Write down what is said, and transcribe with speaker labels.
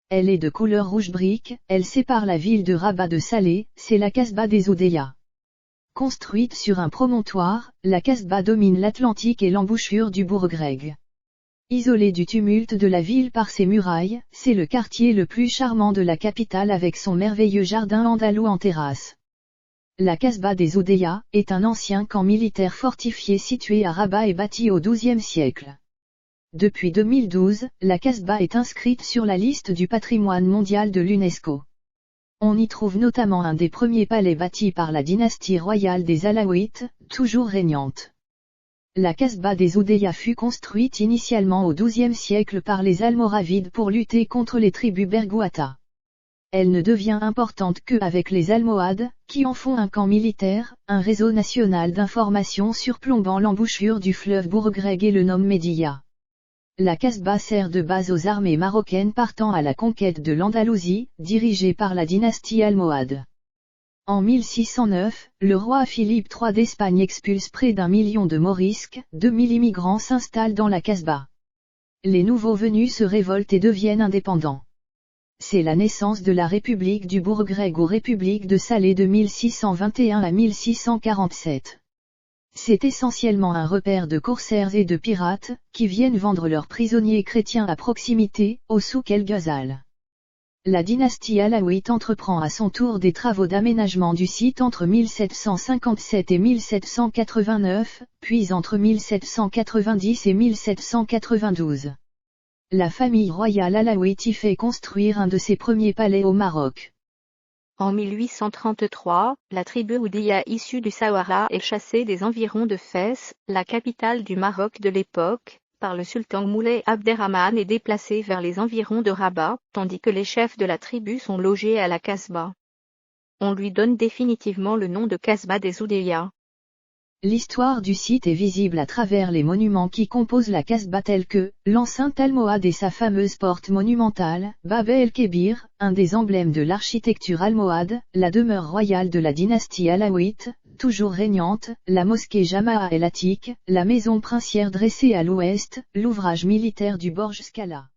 Speaker 1: Elle est de couleur rouge brique, elle sépare la ville de Rabat de Salé, c'est la Casbah des Oudéas. Construite sur un promontoire, la Casbah domine l'Atlantique et l'embouchure du Bourg-Greg. Isolée du tumulte de la ville par ses murailles, c'est le quartier le plus charmant de la capitale avec son merveilleux jardin andalou en terrasse. La Casbah des Oudéas est un ancien camp militaire fortifié situé à Rabat et bâti au XIIe siècle. Depuis 2012, la Casbah est inscrite sur la liste du patrimoine mondial de l'UNESCO. On y trouve notamment un des premiers palais bâtis par la dynastie royale des Alaouites, toujours régnante. La Casbah des Oudéas fut construite initialement au XIIe siècle par les Almoravides pour lutter contre les tribus Bergouata. Elle ne devient importante que avec les Almohades, qui en font un camp militaire, un réseau national d'information surplombant l'embouchure du fleuve Bourg-Greg et le nom Médilla. La Casbah sert de base aux armées marocaines partant à la conquête de l'Andalousie, dirigée par la dynastie almohade. En 1609, le roi Philippe III d'Espagne expulse près d'1 million de Morisques, 2000 immigrants s'installent dans la Casbah. Les nouveaux venus se révoltent et deviennent indépendants. C'est la naissance de la République du Bourg-Greg ou République de Salé de 1621 à 1647. C'est essentiellement un repère de corsaires et de pirates, qui viennent vendre leurs prisonniers chrétiens à proximité, au souk El Ghazal. La dynastie alaouite entreprend à son tour des travaux d'aménagement du site entre 1757 et 1789, puis entre 1790 et 1792. La famille royale alaouite y fait construire un de ses premiers palais au Maroc.
Speaker 2: En 1833, la tribu Oudéa issue du Sahara est chassée des environs de Fès, la capitale du Maroc de l'époque, par le sultan Moulay Abderrahmane et déplacée vers les environs de Rabat, tandis que les chefs de la tribu sont logés à la Casbah. On lui donne définitivement le nom de Casbah des Oudéas.
Speaker 1: L'histoire du site est visible à travers les monuments qui composent la Casbah tels que, l'enceinte almohade et sa fameuse porte monumentale, Bab el-Kébir, un des emblèmes de l'architecture almohade, la demeure royale de la dynastie alaouite, toujours régnante, la mosquée Jama'a el-Atiq, la maison princière dressée à l'ouest, l'ouvrage militaire du Borj Skala.